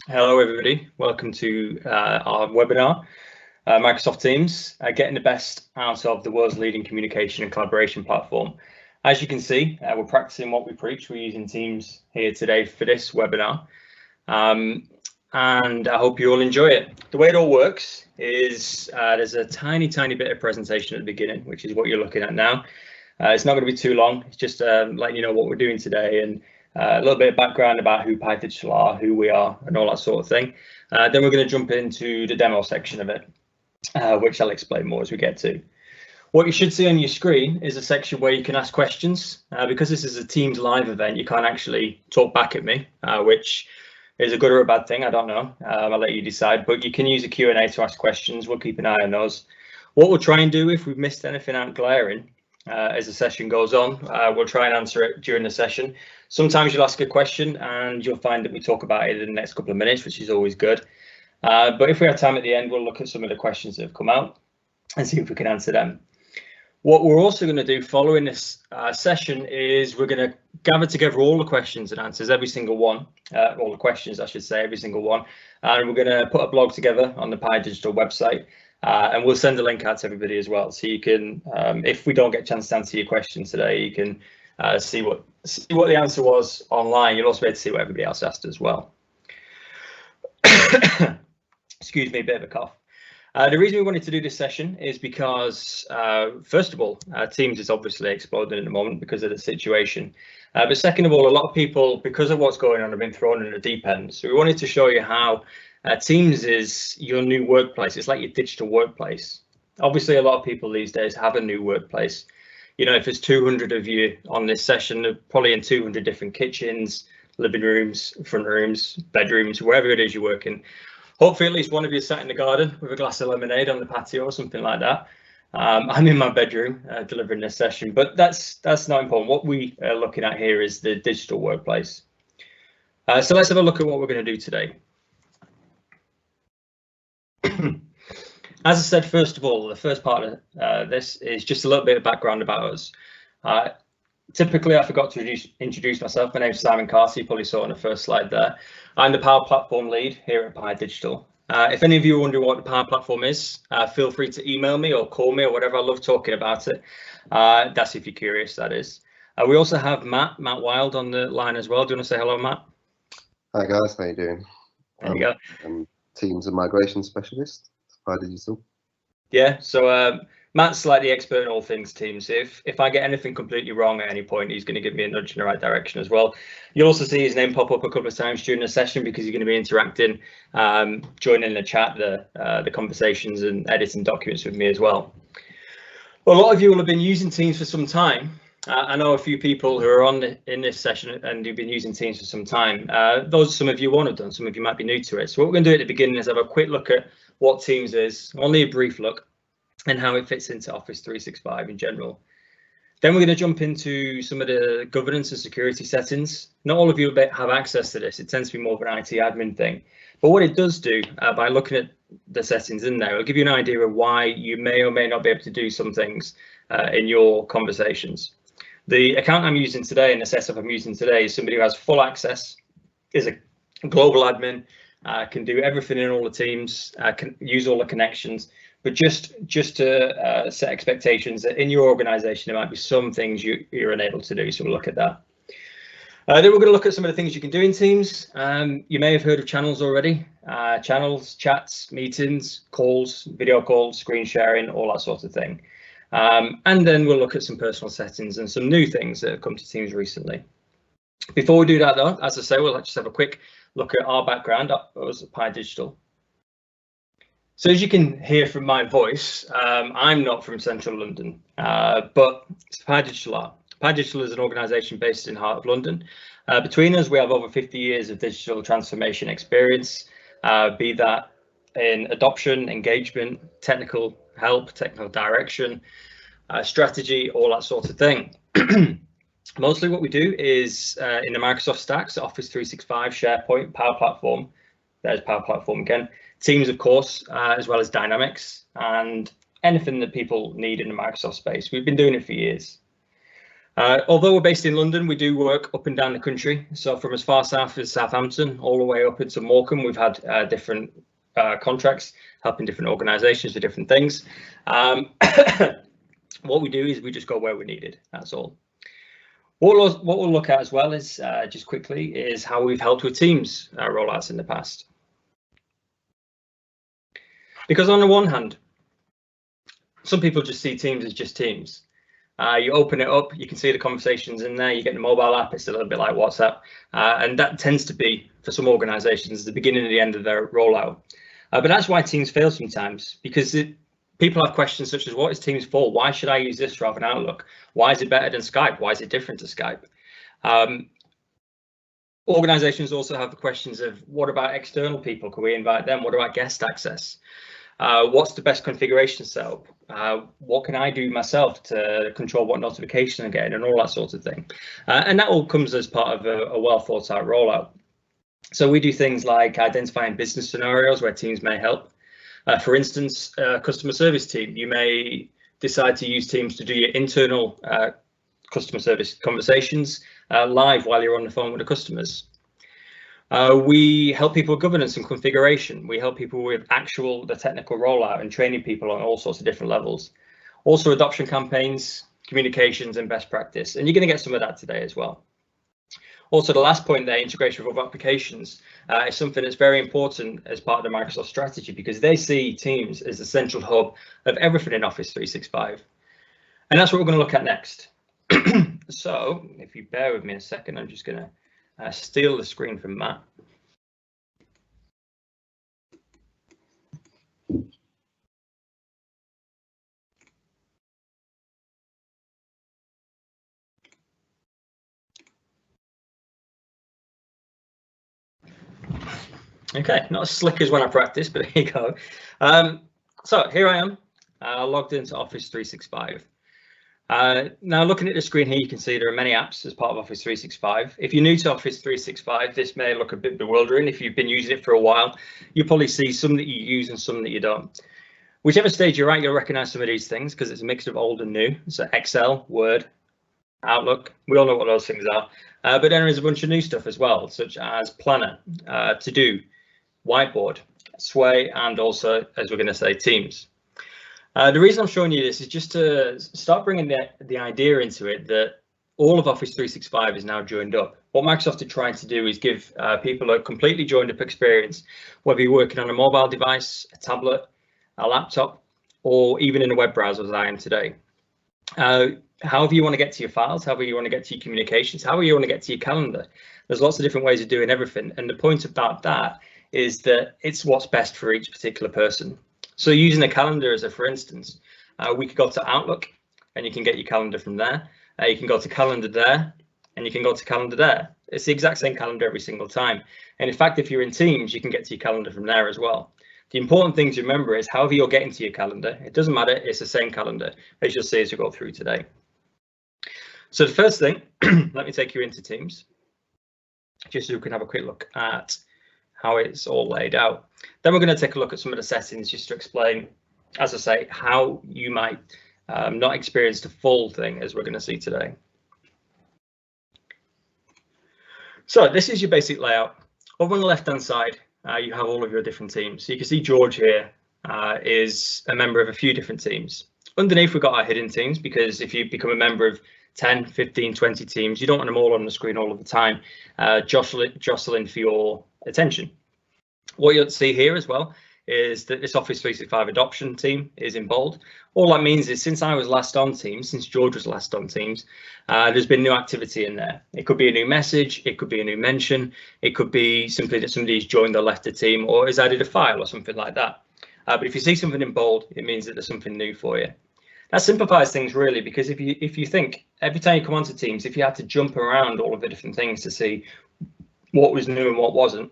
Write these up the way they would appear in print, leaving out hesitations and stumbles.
Hello everybody, welcome to our webinar, Microsoft Teams, getting the best out of the world's leading communication and collaboration platform. As you can see, we're practicing what we preach. We're using Teams here today for this webinar, and I hope you all enjoy it. The way it all works is there's a tiny bit of presentation at the beginning, which is what you're looking at now. It's not going to be too long. It's just letting you know what we're doing today and a little bit of background about who PyDigital are, who we are, and all that sort of thing. Then we're going to jump into the demo section of it, which I'll explain more as we get to. What you should see on your screen is a section where you can ask questions. Because this is a Teams live event, you can't actually talk back at me, which is a good or a bad thing, I don't know. I'll let you decide, but you can use a Q&A to ask questions. We'll keep an eye on those. What we'll try and do, if we've missed anything out glaring, as the session goes on, we'll try and answer it during the session. Sometimes you'll ask a question and you'll find that we talk about it in the next couple of minutes, which is always good. But if we have time at the end, we'll look at some of the questions that have come out and see if we can answer them. What we're also going to do following this session is we're going to gather together all the questions and answers, every single one, all the questions, I should say, every single one. And we're going to put a blog together on the PyDigital website. And we'll send a link out to everybody as well, so you can, if we don't get a chance to answer your question today, you can see what the answer was online. You'll also be able to see what everybody else asked as well. Excuse me, a bit of a cough. The reason we wanted to do this session is because, first of all, Teams is obviously exploding at the moment because of the situation. But second of all, a lot of people, because of what's going on, have been thrown in the deep end. So we wanted to show you how Teams is your new workplace. It's like your digital workplace. Obviously, a lot of people these days have a new workplace. You know, if there's 200 of you on this session, they're probably in 200 different kitchens, living rooms, front rooms, bedrooms, wherever it is you're working. Hopefully, at least one of you sat in the garden with a glass of lemonade on the patio or something like that. I'm in my bedroom delivering this session, but that's not important. What we are looking at here is the digital workplace. So let's have a look at what we're going to do today. As I said, first of all, the first part of this is just a little bit of background about us. Typically, I forgot to introduce myself. My name is Simon Carsey, you probably saw on the first slide there. I'm the Power Platform lead here at PyDigital. If any of you are wondering what the Power Platform is, feel free to email me or call me or whatever. I love talking about it. That's if you're curious, that is. We also have Matt Wild on the line as well. Do you want to say hello, Matt? Hi guys, how you doing? There you go. I'm Teams and Migration Specialist at PyDigital. Yeah, so Matt's like the expert in all things Teams. If I get anything completely wrong at any point, he's going to give me a nudge in the right direction as well. You'll also see his name pop up a couple of times during the session because he's going to be interacting, joining the chat, the conversations and editing documents with me as well. Well, a lot of you will have been using Teams for some time. I know a few people who are in this session and who've been using Teams for some time. Some of you won't have done, some of you might be new to it. So what we're going to do at the beginning is have a quick look at what Teams is, only a brief look, and how it fits into Office 365 in general. Then we're going to jump into some of the governance and security settings. Not all of you have access to this. It tends to be more of an IT admin thing. But what it does do, by looking at the settings in there, it'll give you an idea of why you may or may not be able to do some things in your conversations. The account I'm using today and the setup I'm using today is somebody who has full access, is a global admin, can do everything in all the teams, can use all the connections, but just to set expectations that in your organization there might be some things you're unable to do, so we'll look at that. Then we're going to look at some of the things you can do in Teams. You may have heard of channels already. Channels, chats, meetings, calls, video calls, screen sharing, all that sort of thing. And then we'll look at some personal settings and some new things that have come to Teams recently. Before we do that though, as I say, we'll just have a quick look at our background as PyDigital. So as you can hear from my voice, I'm not from central London, but PyDigital are. PyDigital is an organisation based in the heart of London. Between us, we have over 50 years of digital transformation experience, be that in adoption, engagement, technical help, technical direction, strategy, all that sort of thing. Mostly what we do is in the Microsoft stacks, Office 365, SharePoint, Power Platform. There's Power Platform again. Teams, of course, as well as Dynamics and anything that people need in the Microsoft space. We've been doing it for years. Although we're based in London, we do work up and down the country. So from as far south as Southampton, all the way up into Morecambe, we've had different contracts helping different organisations for different things. What we do is we just go where we're needed. That's all. What we'll look at as well is just quickly is how we've helped with Teams rollouts in the past. Because on the one hand, some people just see Teams as just Teams. You open it up, you can see the conversations in there, you get the mobile app, it's a little bit like WhatsApp. And that tends to be, for some organizations, the beginning and the end of their rollout. But that's why Teams fail sometimes, because people have questions such as, what is Teams for? Why should I use this rather than Outlook? Why is it better than Skype? Why is it different to Skype? Organizations also have the questions of, what about external people? Can we invite them? What about guest access? What's the best configuration setup? What can I do myself to control what notification I'm getting and all that sort of thing? And that all comes as part of a well thought out rollout. So we do things like identifying business scenarios where Teams may help. For instance, customer service team, you may decide to use Teams to do your internal customer service conversations live while you're on the phone with the customers. We help people with governance and configuration. We help people with the technical rollout and training people on all sorts of different levels. Also adoption campaigns, communications and best practice. And you're going to get some of that today as well. Also, the last point there, integration with other applications, is something that's very important as part of the Microsoft strategy, because they see Teams as the central hub of everything in Office 365. And that's what we're going to look at next. So if you bear with me a second, I'm just going to steal the screen from Matt. Okay, not as slick as when I practice, but here you go. So here I am, logged into Office 365. Now looking at the screen here, you can see there are many apps as part of Office 365. If you're new to Office 365, this may look a bit bewildering. If you've been using it for a while, you'll probably see some that you use and some that you don't. Whichever stage you're at, you'll recognize some of these things because it's a mix of old and new. So Excel, Word, Outlook, we all know what those things are. But then there is a bunch of new stuff as well, such as Planner, To Do, Whiteboard, Sway, and also, as we're going to say, Teams. The reason I'm showing you this is just to start bringing the idea into it that all of Office 365 is now joined up. What Microsoft are trying to do is give people a completely joined up experience, whether you're working on a mobile device, a tablet, a laptop, or even in a web browser as I am today. However you want to get to your files, however you want to get to your communications, however you want to get to your calendar. There's lots of different ways of doing everything. And the point about that is that it's what's best for each particular person. So using a calendar as a for instance, we could go to Outlook and you can get your calendar from there. You can go to calendar there and you can go to calendar there. It's the exact same calendar every single time. And in fact, if you're in Teams, you can get to your calendar from there as well. The important thing to remember is however you're getting to your calendar, it doesn't matter, it's the same calendar, as you'll see as we go through today. So the first thing, let me take you into Teams, just so we can have a quick look at how it's all laid out. Then we're going to take a look at some of the settings just to explain, as I say, how you might not experience the full thing as we're going to see today. So this is your basic layout. Over on the left hand side, you have all of your different teams. So you can see George here is a member of a few different teams. Underneath, we've got our hidden teams, because if you become a member of 10, 15, 20 teams, you don't want them all on the screen all of the time, jostling for your attention. What you'll see here as well is that this Office 365 adoption team is in bold. All that means is since I was last on Teams, since George was last on Teams, there's been new activity in there. It could be a new message, it could be a new mention, it could be simply that somebody's joined or left the team or has added a file or something like that. But if you see something in bold, it means that there's something new for you. That simplifies things really, because if you think every time you come onto Teams, if you had to jump around all of the different things to see what was new and what wasn't,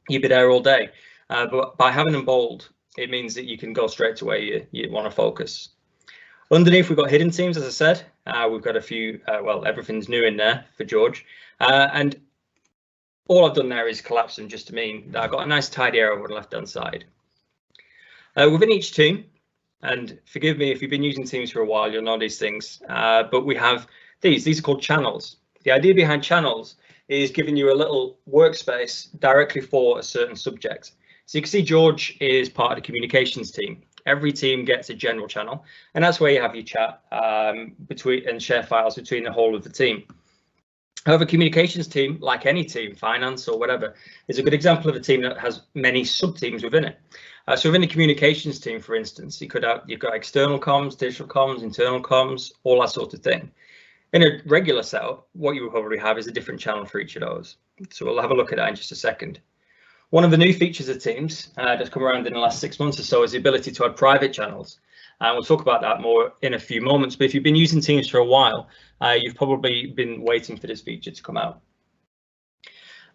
you'd be there all day. But by having them bold, it means that you can go straight to where you want to focus. Underneath, we've got hidden teams, as I said. We've got a few, well, everything's new in there for George. And all I've done there is collapse them just to mean that I've got a nice tidy area over the left-hand side. Within each team, and forgive me if you've been using Teams for a while, you'll know these things, but we have These are called channels. The idea behind channels is giving you a little workspace directly for a certain subject. So you can see George is part of the communications team. Every team gets a general channel, and that's where you have your chat between and share files between the whole of the team. However, communications team, like any team, finance or whatever, is a good example of a team that has many sub-teams within it. So within the communications team, for instance, you've got external comms, digital comms, internal comms, all that sort of thing. In a regular setup, what you will probably have is a different channel for each of those. So we'll have a look at that in just a second. One of the new features of Teams that's come around in the last 6 months or so is the ability to add private channels. And we'll talk about that more in a few moments. But if you've been using Teams for a while, you've probably been waiting for this feature to come out.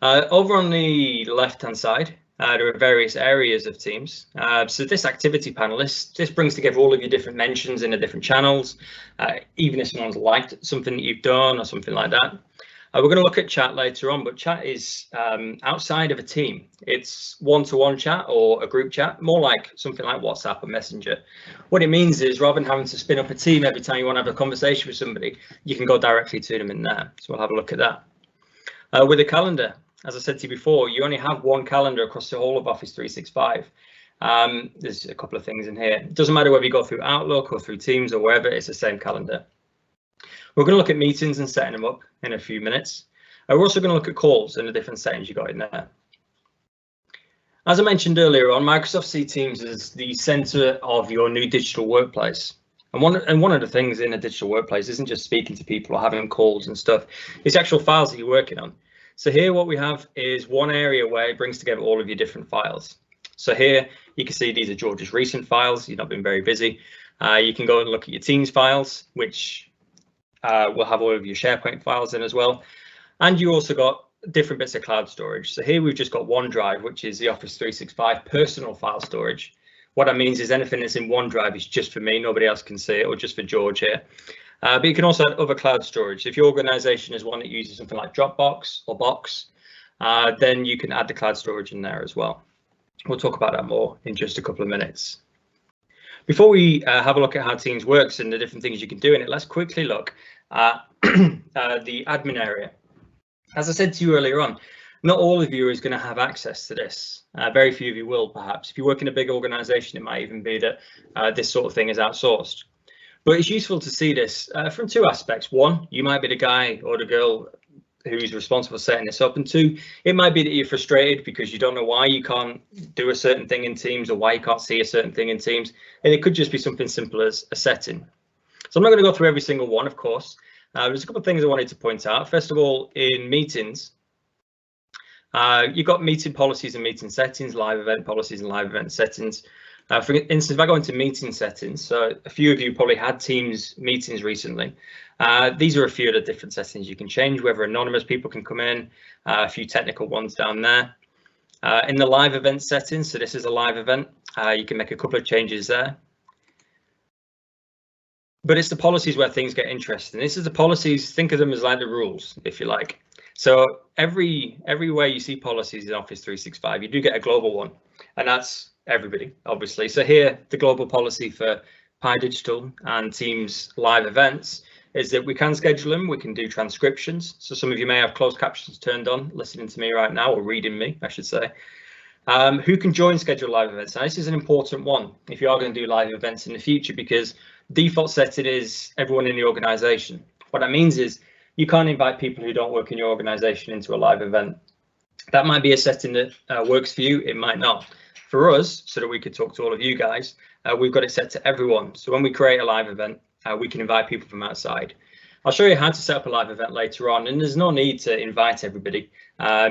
Over on the left-hand side, there are various areas of Teams. So this activity panel, this brings together all of your different mentions in the different channels, even if someone's liked something that you've done or something like that. We're going to look at chat later on, but chat is outside of a team. It's one-to-one chat or a group chat, more like something like WhatsApp or Messenger. What it means is rather than having to spin up a team every time you want to have a conversation with somebody, you can go directly to them in there. So we'll have a look at that. With a calendar, as I said to you before, you only have one calendar across the whole of Office 365. There's a couple of things in here. It doesn't matter whether you go through Outlook or through Teams or wherever, it's the same calendar. We're going to look at meetings and setting them up in a few minutes. We're also going to look at calls and the different settings you got in there. As I mentioned earlier on, Microsoft sees Teams as the center of your new digital workplace. And one of the things in a digital workplace isn't just speaking to people or having calls and stuff. It's actual files that you're working on. So here what we have is one area where it brings together all of your different files. So here you can see these are George's recent files. You've not been very busy. You can go and look at your Teams files, which we'll have all of your SharePoint files in as well. And you also got different bits of cloud storage. So here we've just got OneDrive, which is the Office 365 personal file storage. What that means is anything that's in OneDrive is just for me, nobody else can see it, or just for George here. But you can also add other cloud storage. If your organization is one that uses something like Dropbox or Box, then you can add the cloud storage in there as well. We'll talk about that more in just a couple of minutes. Before we have a look at how Teams works and the different things you can do in it, let's quickly look at the admin area. As I said to you earlier on, not all of you is going to have access to this. Very few of you will, perhaps. If you work in a big organization, it might even be that this sort of thing is outsourced. But it's useful to see this from two aspects. One, you might be the guy or the girl who's responsible for setting this up, and two, it might be that you're frustrated because you don't know why you can't do a certain thing in Teams or why you can't see a certain thing in Teams, and it could just be something simple as a setting. So I'm not going to go through every single one, of course. There's a couple of things I wanted to point out. First of all, in meetings, you've got meeting policies and meeting settings, live event policies and live event settings. For instance, if I go into meeting settings, so a few of you probably had Teams meetings recently. These are a few of the different settings you can change, whether anonymous people can come in, a few technical ones down there. In the live event settings, so this is a live event, you can make a couple of changes there. But it's the policies where things get interesting. This is the policies, think of them as like the rules, if you like. So everywhere you see policies in Office 365, you do get a global one, and that's everybody, obviously. So here, the global policy for Pi Digital and Teams live events is that we can schedule them, we can do transcriptions. So some of you may have closed captions turned on, listening to me right now, or reading me, I should say. Who can join scheduled live events? Now, this is an important one if you are going to do live events in the future, because default setting is everyone in the organization. What that means is you can't invite people who don't work in your organization into a live event. That might be a setting that works for you, it might not. For us, so that we could talk to all of you guys, we've got it set to everyone. So when we create a live event, we can invite people from outside. I'll show you how to set up a live event later on, and there's no need to invite everybody.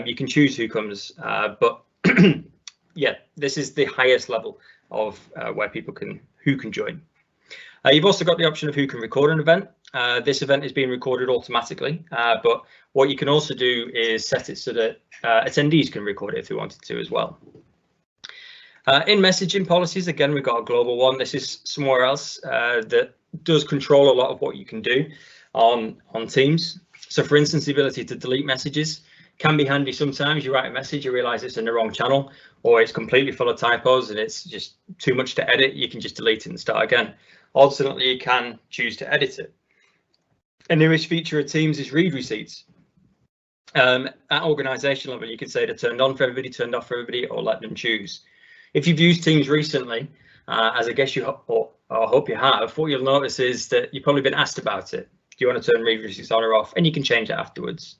You can choose who comes, but yeah, this is the highest level of where people who can join. You've also got the option of who can record an event. This event is being recorded automatically, but what you can also do is set it so that attendees can record it if they wanted to as well. In messaging policies, again, we've got a global one. This is somewhere else that does control a lot of what you can do on Teams. So for instance, the ability to delete messages can be handy sometimes. You write a message, you realize it's in the wrong channel, or it's completely full of typos and it's just too much to edit. You can just delete it and start again. Alternately, you can choose to edit it. A newest feature of Teams is read receipts. At organisation level, you can say they're turned on for everybody, turned off for everybody, or let them choose. If you've used Teams recently, as I guess you hope you have, what you'll notice is that you've probably been asked about it. Do you want to turn read receipts on or off? And you can change it afterwards.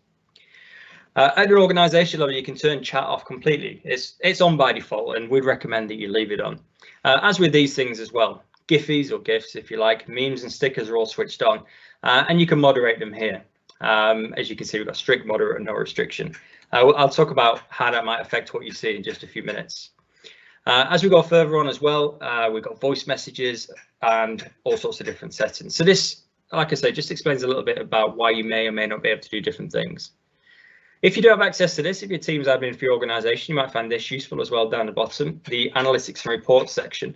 At your organisation level, you can turn chat off completely. It's on by default, and we'd recommend that you leave it on. As with these things as well, Giphies or GIFs, if you like, memes and stickers are all switched on, and you can moderate them here. As you can see, we've got strict, moderate, and no restriction. I'll talk about how that might affect what you see in just a few minutes. As we go further on as well, we've got voice messages and all sorts of different settings. So this, like I say, just explains a little bit about why you may or may not be able to do different things. If you do have access to this, if your Teams admin for your organisation, you might find this useful as well down the bottom, the analytics and reports section.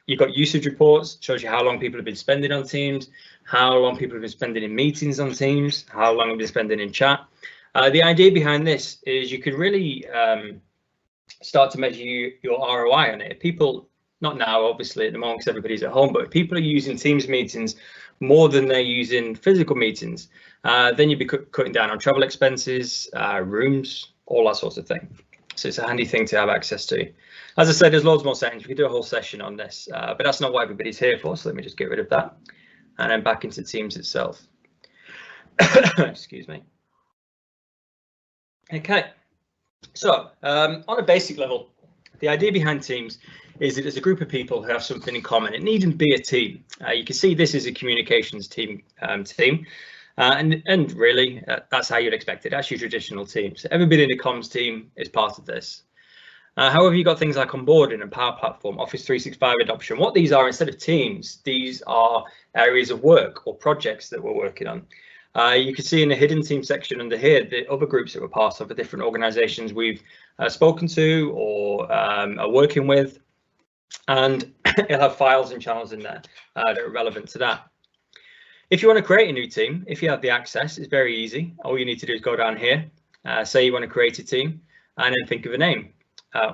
You've got usage reports, shows you how long people have been spending on Teams, how long people have been spending in meetings on Teams, how long have been spending in chat. The idea behind this is you can really start to measure your ROI on it. People, not now, obviously, at the moment, because everybody's at home, but if people are using Teams meetings more than they're using physical meetings, then you'd be cutting down on travel expenses, rooms, all that sort of thing. So it's a handy thing to have access to. As I said, there's loads more settings. We could do a whole session on this, but that's not what everybody's here for. So let me just get rid of that and then back into Teams itself. Excuse me. Okay, so on a basic level, the idea behind Teams is that it's a group of people who have something in common. It needn't be a team. You can see this is a communications team, and really that's how you'd expect it. That's your traditional team. So everybody in the comms team is part of this. However, you've got things like onboarding and Power Platform, Office 365 adoption. What these are, instead of teams, these are areas of work or projects that we're working on. You can see in the hidden team section under here the other groups that we're part of, the different organizations we've spoken to or are working with, and it'll have files and channels in there that are relevant to that. If you want to create a new team, if you have the access, it's very easy. All you need to do is go down here, say you want to create a team, and then think of a name.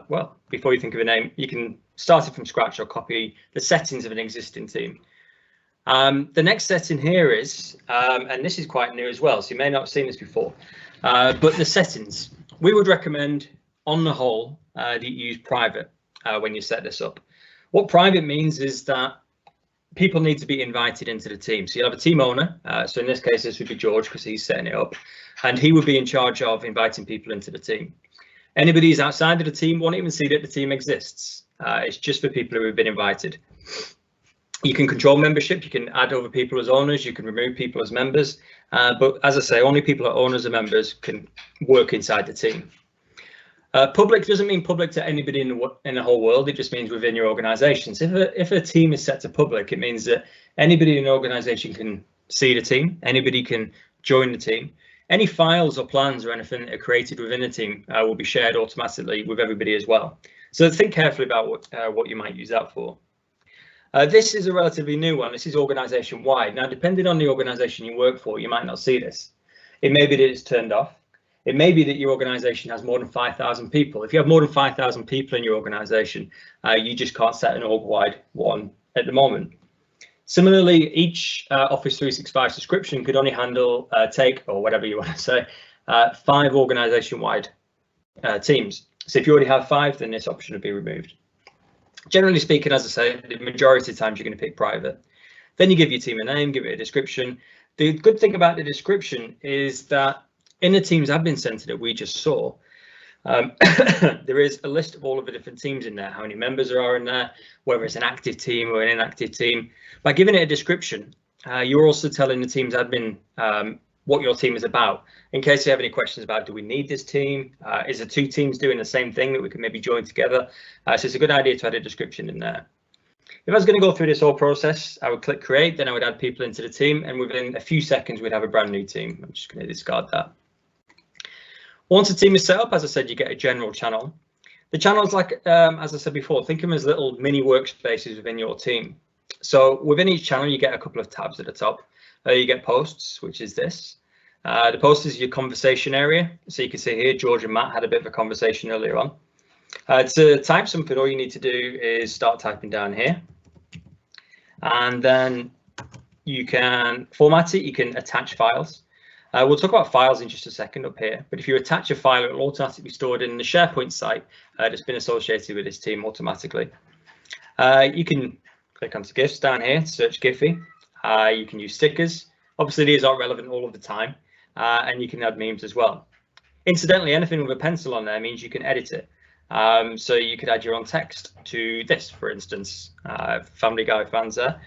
Well, before you think of a name, you can start it from scratch or copy the settings of an existing team. The next setting here is, and this is quite new as well, so you may not have seen this before, but the settings. We would recommend, on the whole, that you use private when you set this up. What private means is that people need to be invited into the team. So you'll have a team owner. So in this case, this would be George because he's setting it up, and he would be in charge of inviting people into the team. Anybody who's outside of the team won't even see that the team exists. It's just for people who have been invited. You can control membership, you can add other people as owners, you can remove people as members, but as I say, only people who are owners and members can work inside the team. Public doesn't mean public to anybody in the whole world, it just means within your organisation. So if a team is set to public, it means that anybody in the organisation can see the team, anybody can join the team. Any files or plans or anything that are created within the team will be shared automatically with everybody as well. So think carefully about what you might use that for. This is a relatively new one. This is organisation wide. Now, depending on the organisation you work for, you might not see this. It may be that it's turned off. It may be that your organisation has more than 5,000 people. If you have more than 5,000 people in your organisation, you just can't set an org-wide one at the moment. Similarly, each Office 365 subscription could only handle take, or whatever you want to say, 5 organisation-wide teams. So if you already have 5, then this option would be removed. Generally speaking, as I say, the majority of times you're going to pick private. Then you give your team a name, give it a description. The good thing about the description is that in the Teams admin center that we just saw, there is a list of all of the different teams in there, how many members there are in there, whether it's an active team or an inactive team. By giving it a description, you're also telling the Teams admin what your team is about. In case you have any questions about, do we need this team? Is the 2 teams doing the same thing that we can maybe join together? So it's a good idea to add a description in there. If I was going to go through this whole process, I would click create, then I would add people into the team, and within a few seconds, we'd have a brand new team. I'm just going to discard that. Once a team is set up, as I said, you get a general channel. The channels, like, as I said before, think of them as little mini workspaces within your team. So within each channel, you get a couple of tabs at the top. You get posts, which is this. The post is your conversation area. So you can see here, George and Matt had a bit of a conversation earlier on. To type something, all you need to do is start typing down here. And then you can format it, you can attach files. We'll talk about files in just a second up here, but if you attach a file, it will automatically be stored in the SharePoint site that's been associated with this team automatically. You can click onto GIFs down here, search Giphy. You can use stickers. Obviously, these aren't relevant all of the time, and you can add memes as well. Incidentally, anything with a pencil on there means you can edit it. So you could add your own text to this, for instance. Family Guy fans there.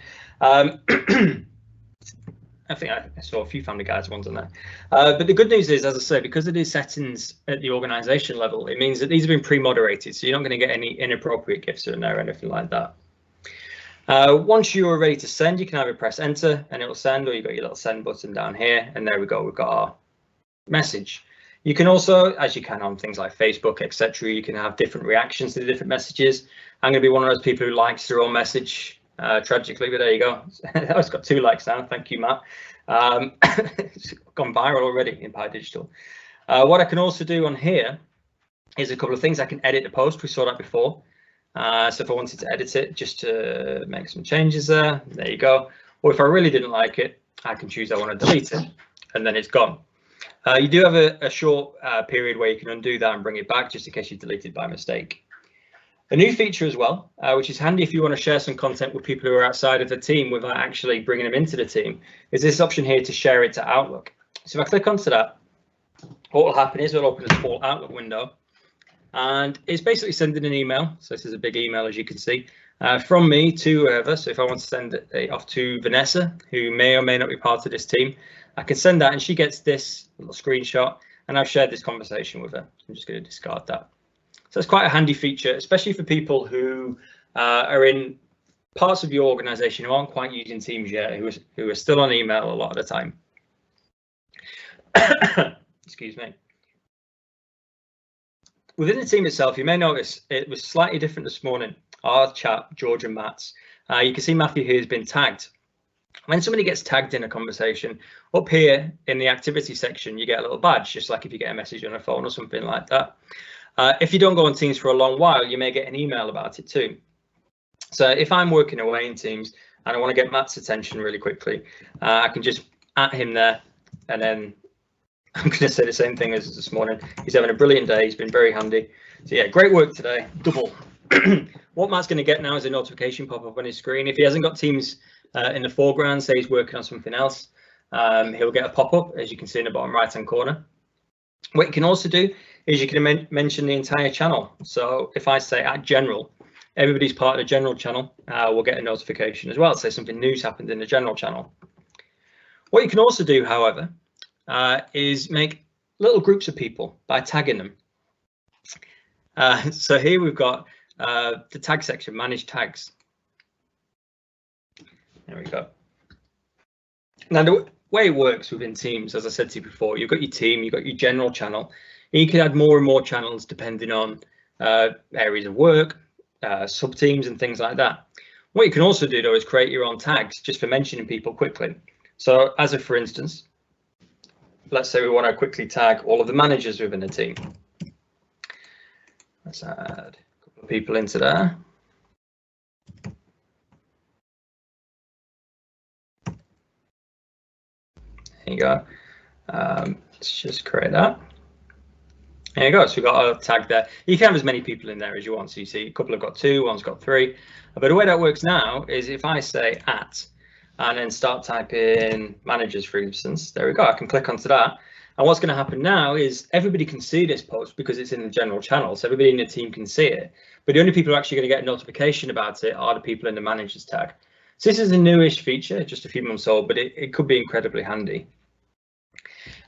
I think I saw a few Family Guys ones on there. But the good news is, as I say, because it is settings at the organization level, it means that these have been pre-moderated, so you're not going to get any inappropriate GIFs in there or anything like that. Once you're ready to send, you can either press enter and it will send, or you've got your little send button down here, and there we go, we've got our message. You can also, as you can on things like Facebook, etc., you can have different reactions to the different messages. I'm going to be one of those people who likes their own message, tragically, but there you go. It's got 2 likes now. Thank you, Matt. It's gone viral already in Pi Digital. What I can also do on here is a couple of things. I can edit the post. We saw that before. So if I wanted to edit it, just to make some changes there you go. Or if I really didn't like it, I can choose I want to delete it, and then it's gone. You do have a short period where you can undo that and bring it back, just in case you deleted by mistake. A new feature as well, which is handy if you want to share some content with people who are outside of the team without actually bringing them into the team, is this option here to share it to Outlook. So if I click onto that, what will happen is it'll open a small Outlook window, and it's basically sending an email. So this is a big email, as you can see, from me to whoever. So if I want to send it off to Vanessa, who may or may not be part of this team, I can send that and she gets this little screenshot, and I've shared this conversation with her. I'm just going to discard that. So it's quite a handy feature, especially for people who are in parts of your organization who aren't quite using Teams yet, who are still on email a lot of the time. Excuse me. Within the team itself, you may notice it was slightly different this morning. Our chat, George and Matt's. You can see Matthew here has been tagged. When somebody gets tagged in a conversation, up here in the activity section, you get a little badge, just like if you get a message on a phone or something like that. If you don't go on Teams for a long while, you may get an email about it too. So if I'm working away in Teams and I want to get Matt's attention really quickly, I can just at him there, and then I'm going to say the same thing as this morning. He's having a brilliant day. He's been very handy. So yeah, great work today. Double. What Matt's going to get now is a notification pop up on his screen. If he hasn't got Teams in the foreground, say he's working on something else, he'll get a pop up, as you can see in the bottom right hand corner. What you can also do is you can mention the entire channel. So if I say at general, everybody's part of the general channel will get a notification as well. Say something new's happened in the general channel. What you can also do, however, is make little groups of people by tagging them. So here we've got the tag section, manage tags. There we go. Now the way it works within Teams, as I said to you before, you've got your team, you've got your general channel, and you can add more and more channels depending on areas of work, sub-teams and things like that. What you can also do though is create your own tags just for mentioning people quickly. So as for instance, let's say we want to quickly tag all of the managers within the team. Let's add a couple of people into there. There you go. Let's just create that. There you go. So we've got a tag there. You can have as many people in there as you want. So you see a couple have got 2, one's got 3. But the way that works now is if I say at and then start typing managers, for instance, there we go. I can click onto that. And what's going to happen now is everybody can see this post because it's in the general channel. So everybody in the team can see it. But the only people who are actually going to get a notification about it are the people in the managers tag. So this is a newish feature, just a few months old, but it could be incredibly handy.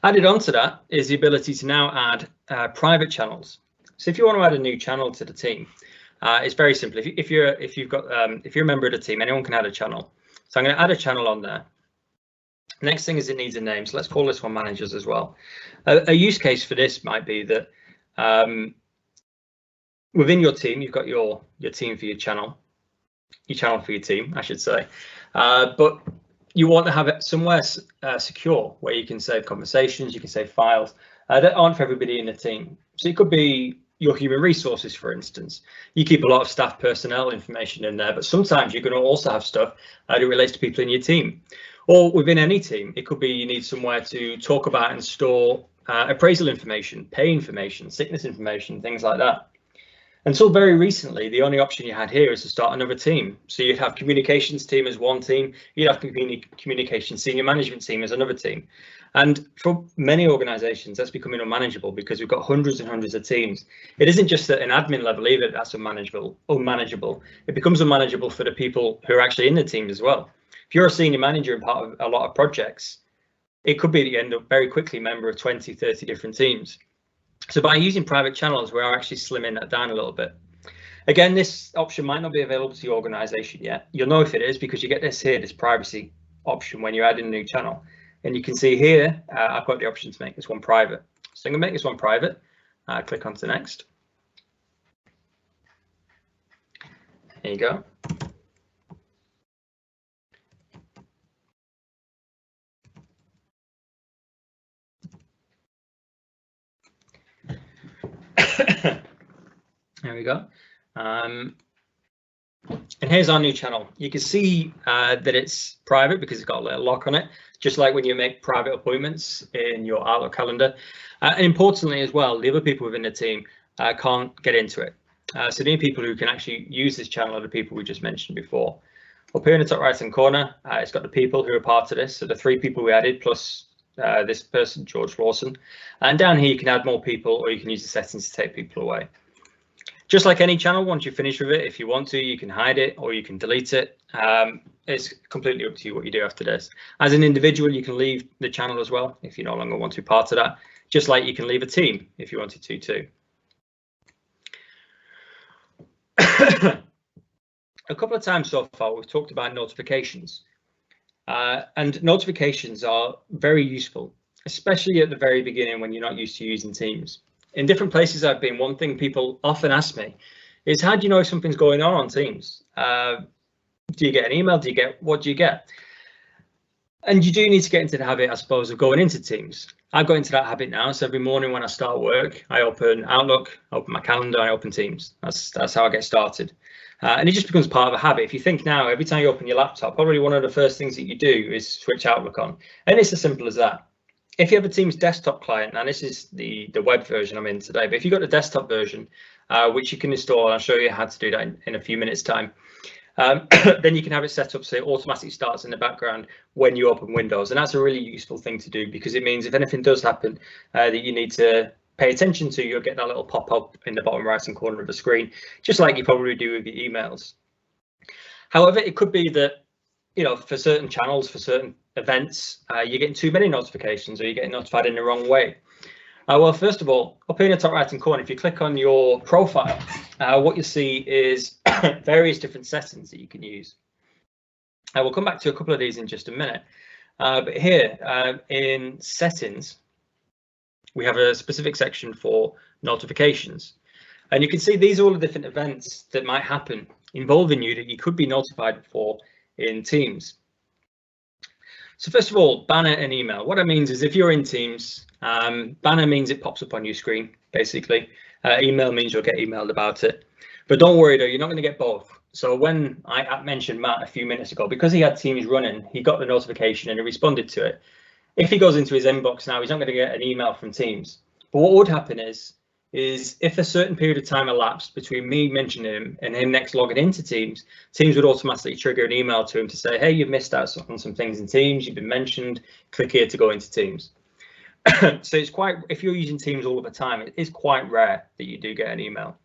Added onto that is the ability to now add private channels. So if you want to add a new channel to the team, it's very simple. If you're a member of the team, anyone can add a channel. So I'm going to add a channel on there. Next thing is it needs a name. So let's call this one managers as well. A use case for this might be that within your team, you've got your team for your channel for your team, I should say. But you want to have it somewhere secure where you can save conversations, you can save files that aren't for everybody in the team. So it could be your human resources, for instance. You keep a lot of staff personnel information in there, but sometimes you're going to also have stuff that relates to people in your team. Or within any team, it could be you need somewhere to talk about and store appraisal information, pay information, sickness information, things like that. Until very recently, the only option you had here is to start another team. So you'd have communications team as one team, you'd have communication senior management team as another team. And for many organizations, that's becoming unmanageable because we've got hundreds and hundreds of teams. It isn't just at an admin level either that's unmanageable. It becomes unmanageable for the people who are actually in the teams as well. If you're a senior manager and part of a lot of projects, it could be that you end up very quickly member of 20, 30 different teams. So by using private channels, we are actually slimming that down a little bit. Again, this option might not be available to your organization yet. You'll know if it is because you get this here, this privacy option when you add in a new channel. And you can see here, I've got the option to make this one private. So I'm going to make this one private. Click on to next. There you go. There we go. And here's our new channel. You can see that it's private because it's got a little lock on it, just like when you make private appointments in your Outlook calendar. And importantly as well, the other people within the team can't get into it. So the only people who can actually use this channel are the people we just mentioned before. Up here in the top right hand corner, it's got the people who are part of this. So the 3 people we added plus this person, George Lawson. And down here you can add more people or you can use the settings to take people away. Just like any channel, once you finish with it, if you want to, you can hide it or you can delete it. It's completely up to you what you do after this. As an individual, you can leave the channel as well if you no longer want to be part of that, just like you can leave a team if you wanted to too. A couple of times so far, we've talked about notifications. And notifications are very useful, especially at the very beginning when you're not used to using Teams. In different places I've been, one thing people often ask me is, how do you know if something's going on Teams? Do you get an email? What do you get? And you do need to get into the habit, I suppose, of going into Teams. I've got into that habit now. So every morning when I start work, I open Outlook, open my calendar, I open Teams. That's how I get started. And it just becomes part of a habit. If you think now, every time you open your laptop, probably one of the first things that you do is switch Outlook on. And it's as simple as that. If you have a Teams desktop client, and this is the web version I'm in today, but if you've got the desktop version, which you can install, I'll show you how to do that in a few minutes time. Then you can have it set up so it automatically starts in the background when you open Windows. And that's a really useful thing to do because it means if anything does happen that you need to pay attention to, you'll get that little pop-up in the bottom right hand corner of the screen, just like you probably do with your emails. However, it could be that, you know, for certain channels, for certain events, you're getting too many notifications or you're getting notified in the wrong way. Well, first of all, up here in the top right hand corner, if you click on your profile, what you'll see is various different settings that you can use. We'll come back to a couple of these in just a minute. But here in settings, we have a specific section for notifications. And you can see these are all the different events that might happen involving you that you could be notified for in Teams. So first of all, banner and email. What that means is if you're in Teams, banner means it pops up on your screen, basically. Email means you'll get emailed about it. But don't worry though, you're not going to get both. So when I mentioned Matt a few minutes ago, because he had Teams running, he got the notification and he responded to it. If he goes into his inbox now, he's not going to get an email from Teams. But what would happen is if a certain period of time elapsed between me mentioning him and him next logging into Teams, Teams would automatically trigger an email to him to say, hey, you've missed out on some things in Teams, you've been mentioned, click here to go into Teams. So it's quite, if you're using Teams all of the time, it is quite rare that you do get an email.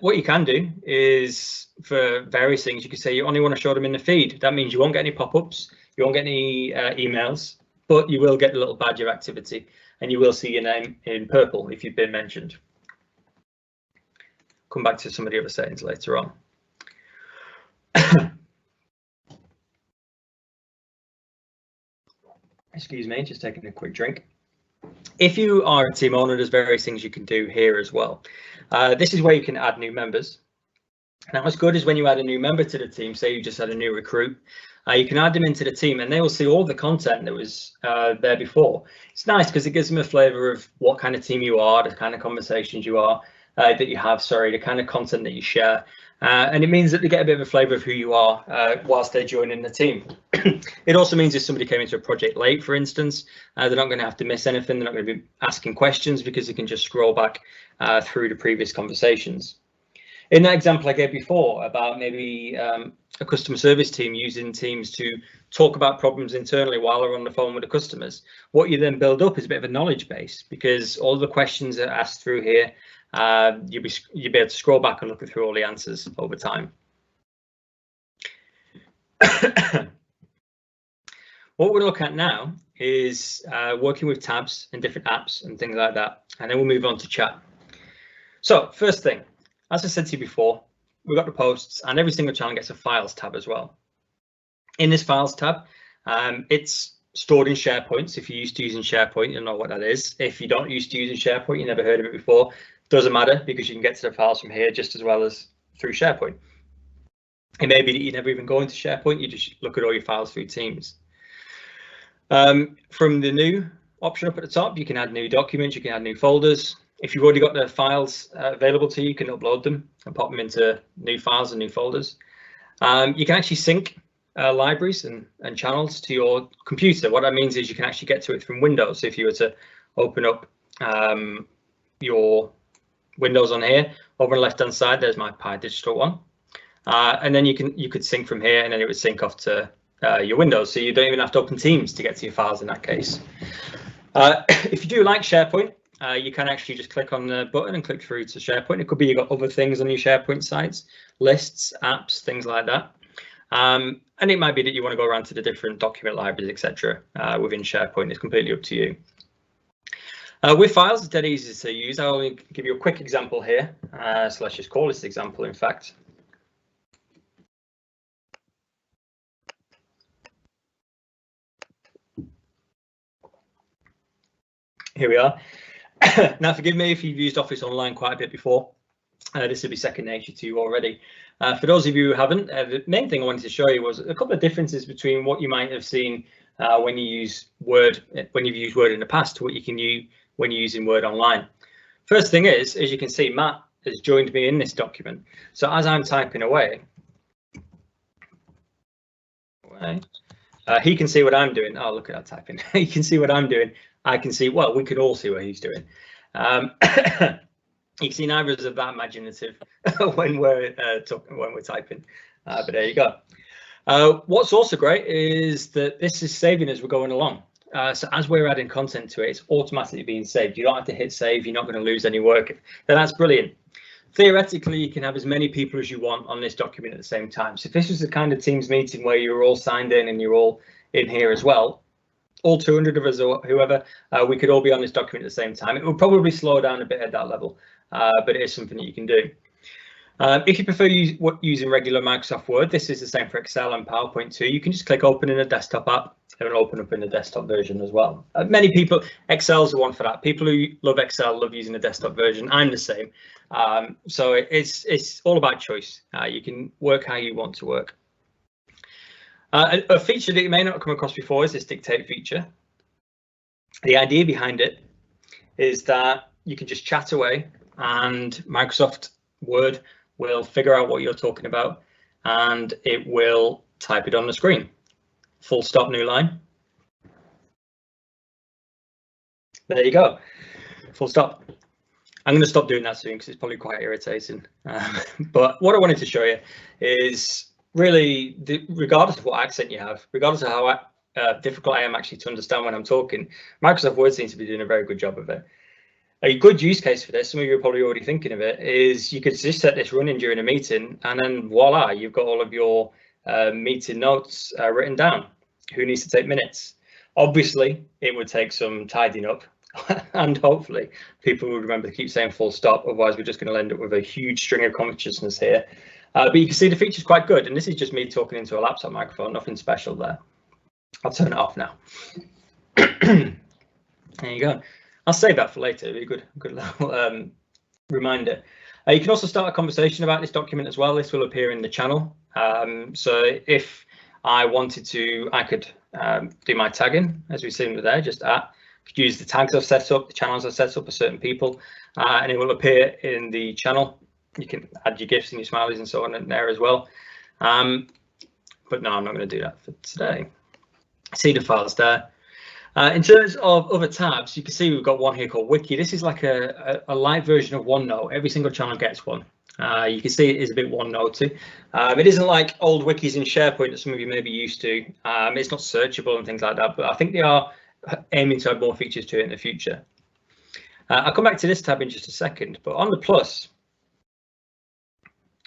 What you can do is for various things, you can say you only want to show them in the feed. That means you won't get any pop-ups, you won't get any emails, but you will get the little badge of activity and you will see your name in purple if you've been mentioned. Come back to some of the other settings later on. Excuse me, just taking a quick drink. If you are a team owner, there's various things you can do here as well. This is where you can add new members. Now, what's good is when you add a new member to the team, say you just had a new recruit, you can add them into the team and they will see all the content that was there before. It's nice because it gives them a flavour of what kind of team you are, the kind of conversations you are. that you have, sorry, the kind of content that you share. And it means that they get a bit of a flavour of who you are whilst they're joining the team. It also means if somebody came into a project late, for instance, they're not going to have to miss anything. They're not going to be asking questions because they can just scroll back through the previous conversations. In that example I gave before about maybe a customer service team using Teams to talk about problems internally while they're on the phone with the customers, what you then build up is a bit of a knowledge base, because all the questions are asked through here. You'll be able to scroll back and look through all the answers over time. What we'll look at now is working with tabs and different apps and things like that, and then we'll move on to chat. So first thing, as I said to you before, we've got the posts, and every single channel gets a files tab as well. In this files tab, it's stored in SharePoint. So if you're used to using SharePoint, you'll know what that is. If you don't used to using SharePoint, you never heard of it before, doesn't matter, because you can get to the files from here just as well as through SharePoint. It may be that you never even go into SharePoint, you just look at all your files through Teams. From the new option up at the top, you can add new documents, you can add new folders. If you've already got the files available to you, you can upload them and pop them into new files and new folders. You can actually sync libraries and channels to your computer. What that means is you can actually get to it from Windows. So if you were to open up your Windows on here, over on the left hand side, there's my Pi Digital one, and then you could sync from here, and then it would sync off to your Windows, so you don't even have to open Teams to get to your files in that case. If you do like SharePoint, you can actually just click on the button and click through to SharePoint. It could be you've got other things on your SharePoint sites, lists, apps, things like that. And it might be that you want to go around to the different document libraries, etc. Within SharePoint. It's completely up to you. With files, it's dead easy to use. I'll only give you a quick example here. So let's just call this example, in fact. Here we are. Now, forgive me if you've used Office Online quite a bit before. This will be second nature to you already. For those of you who haven't, the main thing I wanted to show you was a couple of differences between what you might have seen when you use Word, when you've used Word in the past, to what you can use when you're using Word online. First thing is, as you can see, Matt has joined me in this document. So as I'm typing away, he can see what I'm doing. Oh, look at that typing. He can see what I'm doing. I can see, well, we can all see what he's doing. You can see neither of that imaginative when we're typing, but there you go. What's also great is that this is saving as we're going along. So as we're adding content to it, it's automatically being saved. You don't have to hit save. You're not going to lose any work. Then that's brilliant. Theoretically, you can have as many people as you want on this document at the same time. So if this was the kind of Teams meeting where you're all signed in and you're all in here as well, all 200 of us or whoever, we could all be on this document at the same time. It will probably slow down a bit at that level, but it is something that you can do. If you prefer using regular Microsoft Word, this is the same for Excel and PowerPoint too. You can just click open in a desktop app, and it'll open up in the desktop version as well. Many people, Excel's the one for that. People who love Excel love using the desktop version. I'm the same. So it's all about choice. You can work how you want to work. A feature that you may not have come across before is this dictate feature. The idea behind it is that you can just chat away and Microsoft Word will figure out what you're talking about and it will type it on the screen. Full stop, new line. There you go. Full stop. I'm going to stop doing that soon because it's probably quite irritating. But what I wanted to show you is really, regardless of what accent you have, regardless of how difficult I am actually to understand when I'm talking, Microsoft Word seems to be doing a very good job of it. A good use case for this, some of you are probably already thinking of it, is you could just set this running during a meeting and then voila, you've got all of your meeting notes written down. Who needs to take minutes? Obviously, it would take some tidying up and hopefully people will remember to keep saying full stop, otherwise we're just going to end up with a huge string of consciousness here. But you can see the feature's quite good, and this is just me talking into a laptop microphone, nothing special there. I'll turn it off now. There you go. I'll save that for later. It'll be a good little reminder. You can also start a conversation about this document as well. This will appear in the channel. So if I wanted to, I could do my tagging, as we've seen there, just at You could use the tags I've set up, the channels I've set up for certain people, and it will appear in the channel. You can add your GIFs and your smileys and so on in there as well. But no, I'm not going to do that for today. See the files there. In terms of other tabs, you can see we've got one here called Wiki. This is like a light version of OneNote. Every single channel gets one. You can see it is a bit OneNote-y. It isn't like old wikis in SharePoint that some of you may be used to. It's not searchable and things like that, but I think they are aiming to add more features to it in the future. I'll come back to this tab in just a second, but on the plus,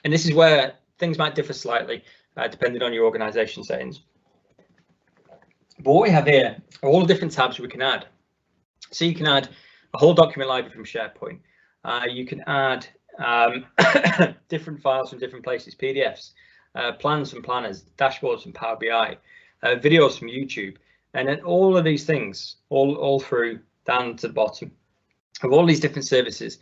and this is where things might differ slightly depending on your organization settings. But what we have here are all the different tabs we can add. So you can add a whole document library from SharePoint. You can add different files from different places, PDFs, plans from planners, dashboards from Power BI, videos from YouTube, and then all of these things all through down to the bottom of all these different services.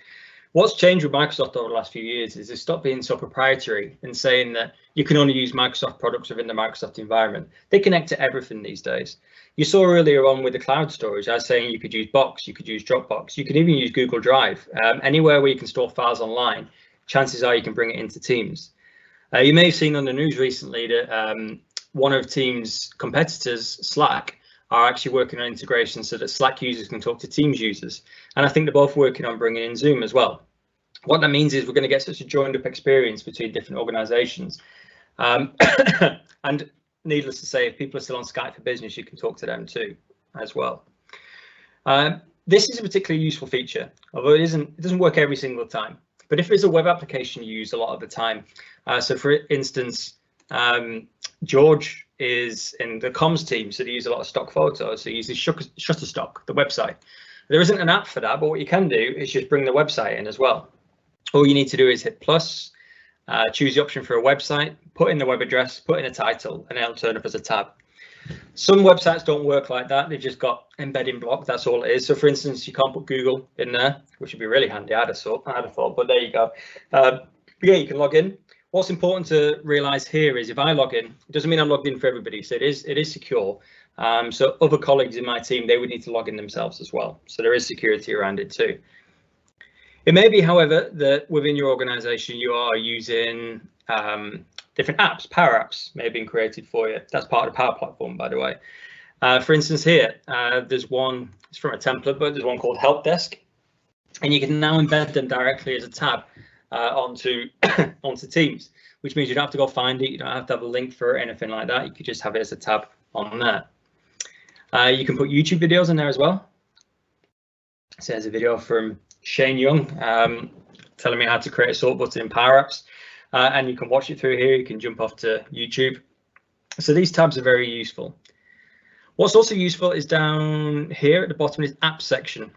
What's changed with Microsoft over the last few years is they stopped being so proprietary and saying that you can only use Microsoft products within the Microsoft environment. They connect to everything these days. You saw earlier on with the cloud storage, I was saying you could use Box, you could use Dropbox, you could even use Google Drive. Anywhere where you can store files online, chances are you can bring it into Teams. You may have seen on the news recently that one of Teams' competitors, Slack, are actually working on integration so that Slack users can talk to Teams users. And I think they're both working on bringing in Zoom as well. What that means is we're going to get such a joined up experience between different organizations. And needless to say, if people are still on Skype for Business, you can talk to them too as well. This is a particularly useful feature, although it doesn't work every single time. But if it's a web application you use a lot of the time, so for instance, George is in the comms team, so they use a lot of stock photos. So he uses Shutterstock, the website. There isn't an app for that, but what you can do is just bring the website in as well. All you need to do is hit plus, choose the option for a website, put in the web address, put in a title, and it'll turn up as a tab. Some websites don't work like that. They've just got embedding block. That's all it is. So for instance, you can't put Google in there, which would be really handy. I'd have thought, but there you go. Yeah, you can log in. What's important to realize here is if I log in, it doesn't mean I'm logged in for everybody. So it is secure. So other colleagues in my team, they would need to log in themselves as well. So there is security around it too. It may be, however, that within your organization, you are using different apps, Power Apps may have been created for you. That's part of the Power Platform, by the way. For instance, here, there's one, it's from a template, but there's one called Help Desk. And you can now embed them directly as a tab onto Teams, which means you don't have to go find it. You don't have to have a link for it, anything like that. You could just have it as a tab on there. You can put YouTube videos in there as well. So there's a video from Shane Young telling me how to create a sort button in Power Apps, and you can watch it through here. You can jump off to YouTube. So these tabs are very useful. What's also useful is down here at the bottom is Apps section.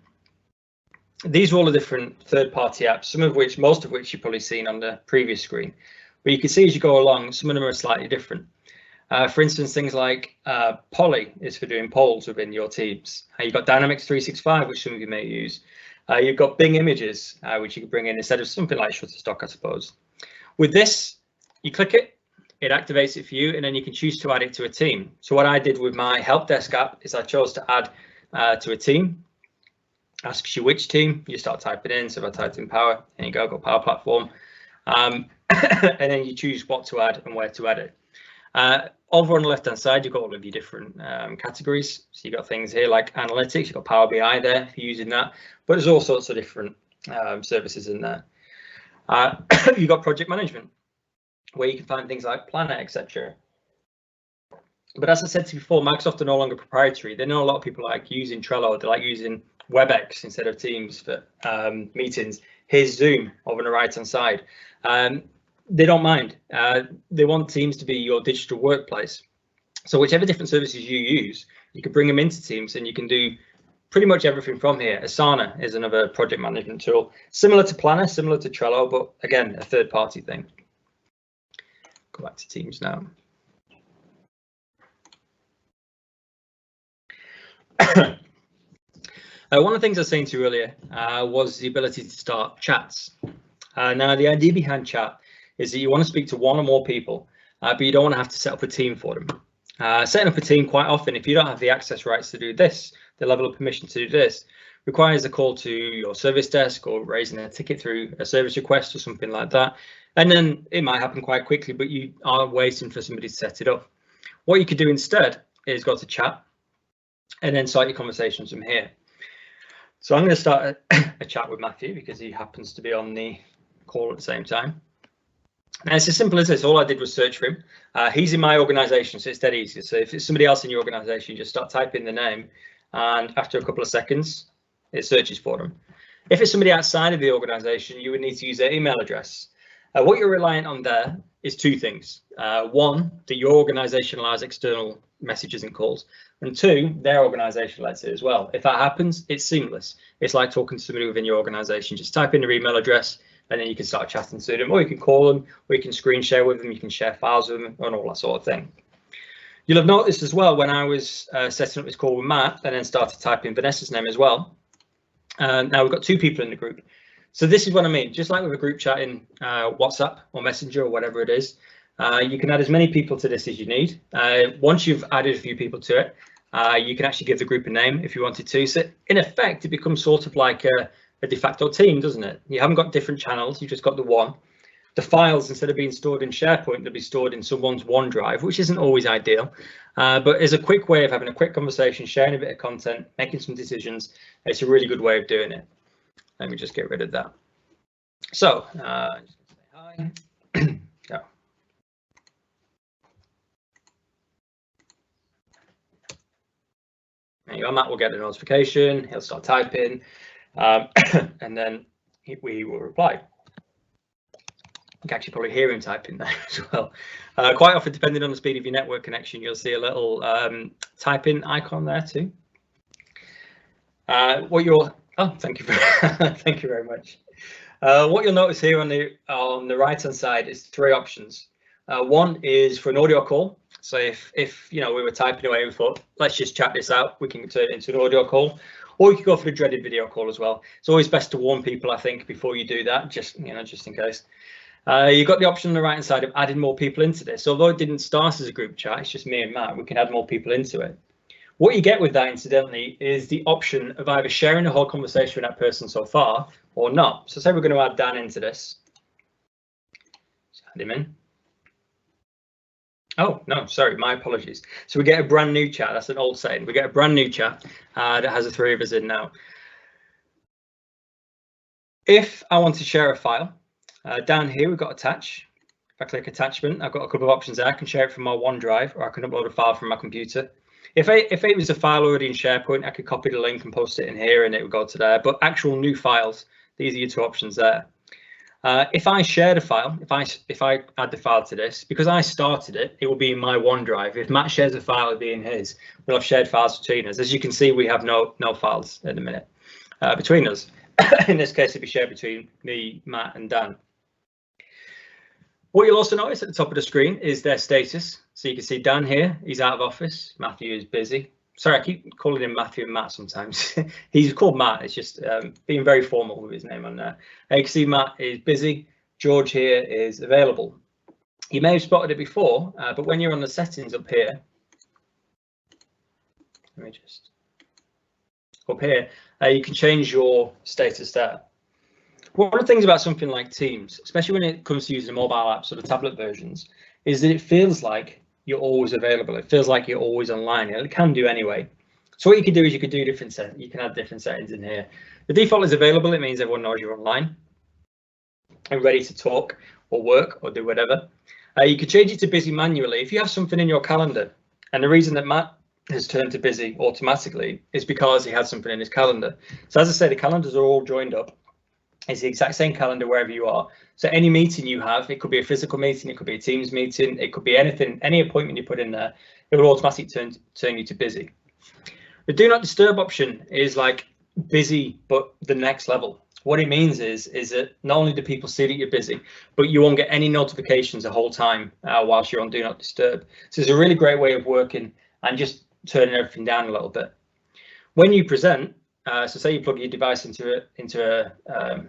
These are all the different third-party apps, most of which you've probably seen on the previous screen. But you can see as you go along, some of them are slightly different. For instance, things like Poly is for doing polls within your teams. You've got Dynamics 365, which some of you may use. You've got Bing Images, which you can bring in instead of something like Shutterstock, I suppose. With this, you click it, it activates it for you, and then you can choose to add it to a team. So what I did with my Help Desk app is I chose to add to a team. Asks you which team, you start typing in. So if I typed in Power, there you go, got Power Platform. And then you choose what to add and where to add it. Over on the left hand side, you've got all of your different categories. So you've got things here like analytics, you've got Power BI there if you're using that, but there's all sorts of different services in there. You've got project management, where you can find things like Planner, etc. But as I said to you before, Microsoft are no longer proprietary. They know a lot of people like using Trello, they like using WebEx instead of Teams for meetings. Here's Zoom over on the right hand side. They don't mind. They want Teams to be your digital workplace. So whichever different services you use, you can bring them into Teams and you can do pretty much everything from here. Asana is another project management tool, similar to Planner, similar to Trello, but again, a third-party thing. Go back to Teams now. One of the things I was saying to you earlier was the ability to start chats. Now, the idea behind chat is that you want to speak to one or more people, but you don't want to have to set up a team for them. Setting up a team quite often, if you don't have the access rights to do this, the level of permission to do this requires a call to your service desk or raising a ticket through a service request or something like that. And then it might happen quite quickly, but you are waiting for somebody to set it up. What you could do instead is go to chat and then start your conversations from here. So I'm going to start a chat with Matthew because he happens to be on the call at the same time. And it's as simple as this. All I did was search for him. He's in my organization, so it's dead easy. So if it's somebody else in your organization, you just start typing the name, and after a couple of seconds, it searches for them. If it's somebody outside of the organization, you would need to use their email address. What you're reliant on there is two things. One, that your organization allows external messages and calls, and two, their organization lets it as well. If that happens, it's seamless. It's like talking to somebody within your organization. Just type in their email address, and then you can start chatting to them, or you can call them, or you can screen share with them, you can share files with them, and all that sort of thing. You'll have noticed as well when I was setting up this call with Matt, and then started typing Vanessa's name as well. Now we've got two people in the group. So this is what I mean. Just like with a group chat in WhatsApp or Messenger or whatever it is, you can add as many people to this as you need. Once you've added a few people to it, you can actually give the group a name if you wanted to. So in effect, it becomes sort of like a de facto team, doesn't it? You haven't got different channels, you've just got the one. The files, instead of being stored in SharePoint, they'll be stored in someone's OneDrive, which isn't always ideal. But as a quick way of having a quick conversation, sharing a bit of content, making some decisions, it's a really good way of doing it. Let me just get rid of that. So, just gonna say hi. Yeah. There you go. Matt will get a notification. He'll start typing, and then we will reply. You can actually probably hear him typing there as well. Quite often, depending on the speed of your network connection, you'll see a little typing icon there too. Thank you thank you very much. What you'll notice here on the right hand side is three options. One is for an audio call. So if you know we were typing away and thought, let's just chat this out, we can turn it into an audio call, or you could go for the dreaded video call as well. It's always best to warn people, I think, before you do that, just in case. You've got the option on the right hand side of adding more people into this. Although it didn't start as a group chat, it's just me and Matt, we can add more people into it. What you get with that, incidentally, is the option of either sharing the whole conversation with that person so far or not. So say we're going to add Dan into this. Just add him in. Oh, no, sorry, my apologies. So we get a brand new chat. That's an old saying. We get a brand new chat that has the three of us in now. If I want to share a file, down here we've got attach. If I click attachment, I've got a couple of options there. I can share it from my OneDrive, or I can upload a file from my computer. If it was a file already in SharePoint, I could copy the link and post it in here and it would go to there. But actual new files, these are your two options there. If I share the file, if I add the file to this, because I started it, it will be in my OneDrive. If Matt shares a file, it'll be in his. We'll have shared files between us. As you can see, we have no files at the minute between us. In this case, it'll be shared between me, Matt, and Dan. What you'll also notice at the top of the screen is their status. So you can see Dan here, he's out of office. Matthew is busy. Sorry, I keep calling him Matthew and Matt sometimes. He's called Matt. It's just being very formal with his name on there. You can see Matt is busy. George here is available. You may have spotted it before, but when you're on the settings up here, let me just up here, you can change your status there. One of the things about something like Teams, especially when it comes to using mobile apps or the tablet versions, is that it feels like you're always available. It feels like you're always online. It can do anyway. So what you can do is you can do different settings. You can add different settings in here. The default is available. It means everyone knows you're online and ready to talk or work or do whatever. You can change it to busy manually. If you have something in your calendar, and the reason that Matt has turned to busy automatically is because he had something in his calendar. So as I say, the calendars are all joined up. It's the exact same calendar wherever you are. So any meeting you have, it could be a physical meeting, it could be a Teams meeting, it could be anything, any appointment you put in there, it will automatically turn you to busy. The do not disturb option is like busy, but the next level. What it means is that not only do people see that you're busy, but you won't get any notifications the whole time whilst you're on do not disturb. So it's a really great way of working and just turning everything down a little bit. When you present, so say you plug your device into a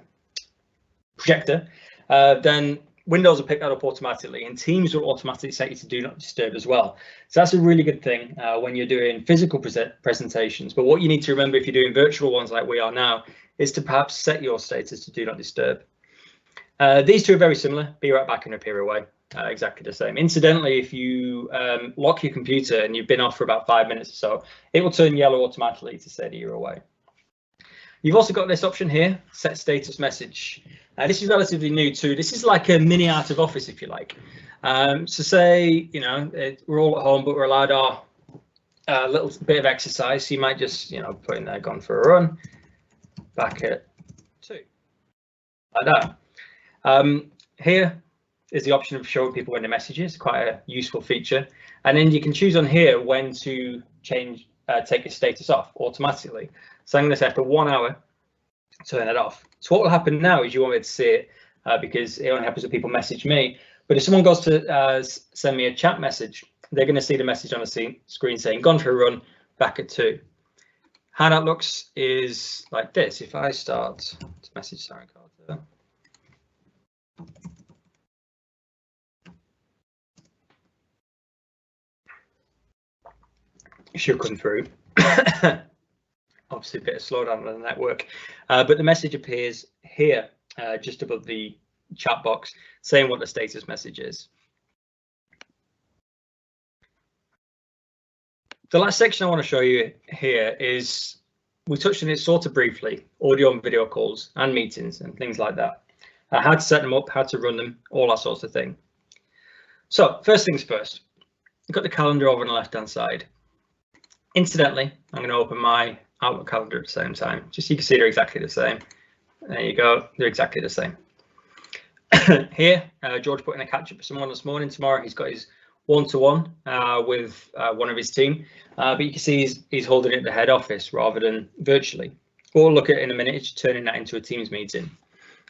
projector, then Windows will pick that up automatically, and Teams will automatically set you to do not disturb as well. So that's a really good thing when you're doing physical presentations. But what you need to remember if you're doing virtual ones like we are now is to perhaps set your status to do not disturb. These two are very similar. Be right back and appear away. Exactly the same. Incidentally, if you lock your computer and you've been off for about 5 minutes or so, it will turn yellow automatically to say that you're away. You've also got this option here, set status message. This is relatively new too. This is like a mini out of office, if you like. So say, you know, we're all at home, but we're allowed our little bit of exercise. So you might just, you know, put in there, gone for a run, back at 2, like that. Here is the option of showing people when the messages, quite a useful feature. And then you can choose on here when to change, take your status off automatically. So I'm going to say after 1 hour, turn it off. So what will happen now is you won't be able to see it because it only happens when people message me. But if someone goes to send me a chat message, they're going to see the message on the screen saying gone for a run, back at 2. How that looks is like this. If I start to message Sarah Carter, it should come through. Obviously a bit of slowdown on the network, but the message appears here just above the chat box saying what the status message is. The last section I want to show you here is, we touched on it sort of briefly, audio and video calls and meetings and things like that. How to set them up, how to run them, all that sort of thing. So first things first, you've got the calendar over on the left hand side. Incidentally, I'm going to open my Outlook calendar at the same time, just so you can see they're exactly the same. There you go, they're exactly the same. Here, George put in a catch up for someone this morning. Tomorrow he's got his one-to-one with one of his team, but you can see he's holding it at the head office rather than virtually. What we'll look at in a minute is turning that into a Teams meeting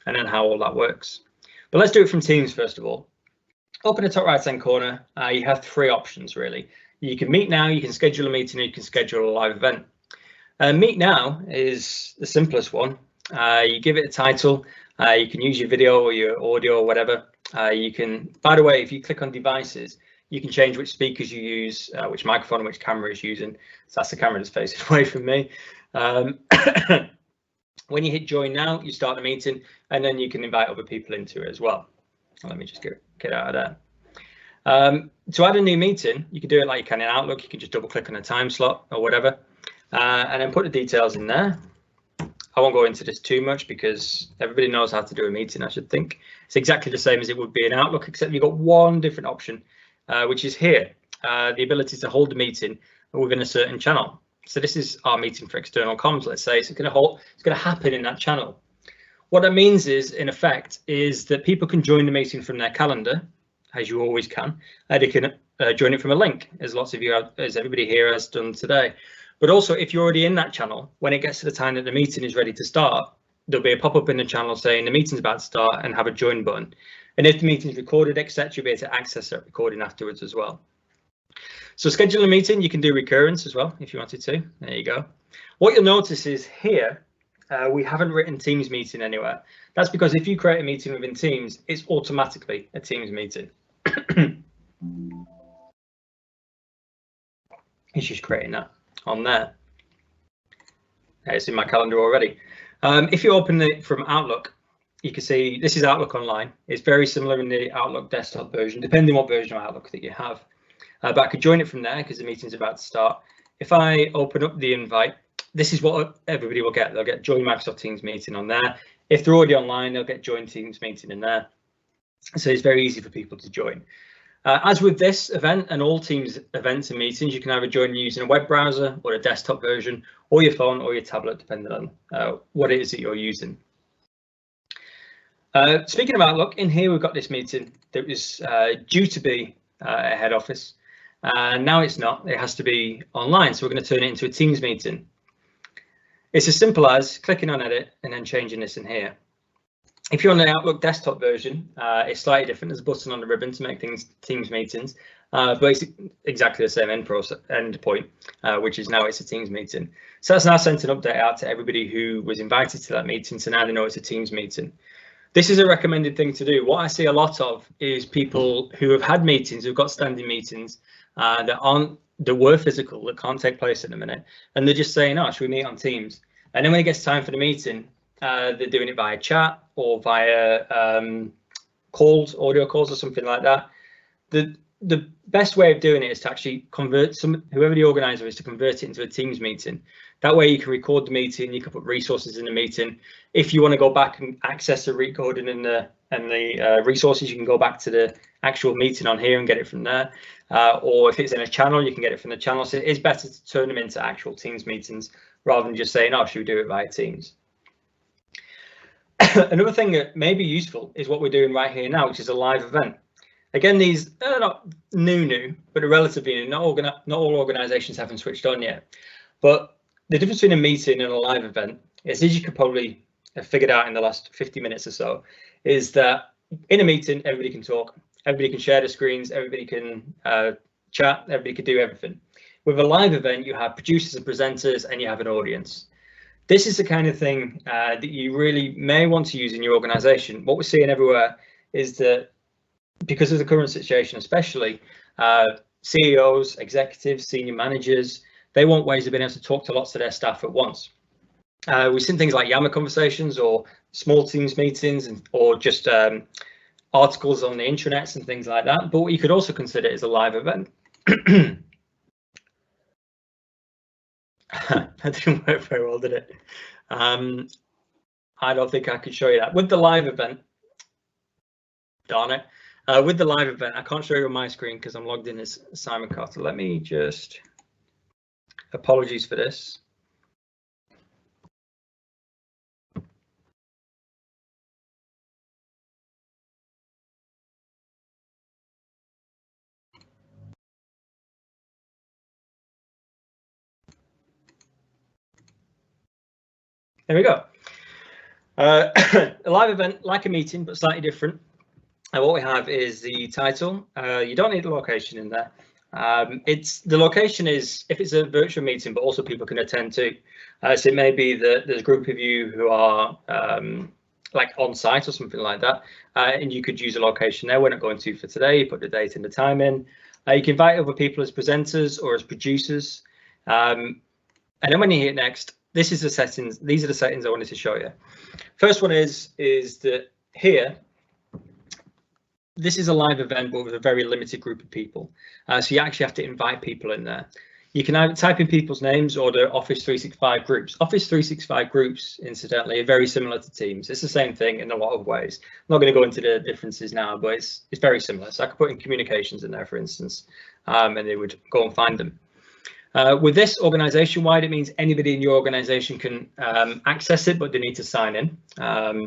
and then how all that works. But let's do it from Teams first of all. Up in the top right hand corner, you have 3 options really. You can meet now, you can schedule a meeting, or you can schedule a live event. Meet now is the simplest one. You give it a title, you can use your video or your audio or whatever. You can, by the way, if you click on devices, you can change which speakers you use, which microphone and which camera is using. So that's the camera that's facing away from me. When you hit join now, you start the meeting, and then you can invite other people into it as well. Let me just get out of there. To add a new meeting, you can do it like you can in Outlook. You can just double click on a time slot or whatever, and then put the details in there. I won't go into this too much because everybody knows how to do a meeting, I should think. It's exactly the same as it would be in Outlook, except you've got one different option, which is here, the ability to hold a meeting within a certain channel. So this is our meeting for external comms, let's say. So it's going to happen in that channel. What that means is, in effect, is that people can join the meeting from their calendar, as you always can. They can join it from a link, as lots of you have, as everybody here has done today. But also, if you're already in that channel, when it gets to the time that the meeting is ready to start, there'll be a pop-up in the channel saying the meeting's about to start and have a join button. And if the meeting's recorded, etc., you'll be able to access that recording afterwards as well. So schedule a meeting, you can do recurrence as well if you wanted to. There you go. What you'll notice is here, we haven't written Teams meeting anywhere. That's because if you create a meeting within Teams, it's automatically a Teams meeting. It's just creating that on there. It's in my calendar already. If you open it from Outlook, you can see this is Outlook Online. It's very similar in the Outlook desktop version, depending on what version of Outlook that you have. But I could join it from there because the meeting's about to start. If I open up the invite, this is what everybody will get. They'll get join Microsoft Teams meeting on there. If they're already online, they'll get join Teams meeting in there. So it's very easy for people to join. As with this event and all Teams events and meetings, you can either join using a web browser or a desktop version, or your phone or your tablet, depending on what it is that you're using. Speaking of Outlook, in here we've got this meeting that was due to be a head office. Now it's not. It has to be online, so we're going to turn it into a Teams meeting. It's as simple as clicking on edit and then changing this in here. If you're on the Outlook desktop version, it's slightly different. There's a button on the ribbon to make things Teams meetings, but it's exactly the same end point, which is now it's a Teams meeting. So that's now sent an update out to everybody who was invited to that meeting, so now they know it's a Teams meeting. This is a recommended thing to do. What I see a lot of is people who have had meetings, who've got standing meetings that were physical, that can't take place in a minute, and they're just saying, "Oh, should we meet on Teams?" And then when it gets time for the meeting, they're doing it via chat or via calls, audio calls, or something like that. The best way of doing it is to actually convert whoever the organizer is, to convert it into a Teams meeting. That way you can record the meeting, you can put resources in the meeting. If you want to go back and access the recording and the resources, you can go back to the actual meeting on here and get it from there. Or if it's in a channel, you can get it from the channel. So it is better to turn them into actual Teams meetings rather than just saying, "Oh, should we do it via Teams?" Another thing that may be useful is what we're doing right here now, which is a live event. Again, these are not new, but are relatively new. Not all organizations haven't switched on yet. But the difference between a meeting and a live event is, as you could probably have figured out in the last 50 minutes or so, is that in a meeting, everybody can talk, everybody can share the screens, everybody can chat, everybody can do everything. With a live event, you have producers and presenters, and you have an audience. This is the kind of thing that you really may want to use in your organization. What we're seeing everywhere is that, because of the current situation, especially CEOs, executives, senior managers, they want ways of being able to talk to lots of their staff at once. We've seen things like Yammer conversations or small Teams meetings, or just articles on the intranets and things like that. But what you could also consider is a live event. That didn't work very well, did it? I don't think I could show you that. With the live event, darn it. With the live event, I can't show you on my screen because I'm logged in as Simon Carter. Let me just, apologies for this. There we go. A live event, like a meeting, but slightly different. And what we have is the title. You don't need a location in there. The location is if it's a virtual meeting, but also people can attend to. So it may be that there's a group of you who are like on site or something like that, and you could use a location there. We're not going to for today. You put the date and the time in. You can invite other people as presenters or as producers. And then when you hit next, this is the settings. These are the settings I wanted to show you. First one is that here, this is a live event, but with a very limited group of people. So you actually have to invite people in there. You can either type in people's names or the Office 365 groups. Office 365 groups, incidentally, are very similar to Teams. It's the same thing in a lot of ways. I'm not going to go into the differences now, but it's very similar. So I could put in communications in there, for instance, and they would go and find them. With this organization-wide, it means anybody in your organization can access it, but they need to sign in.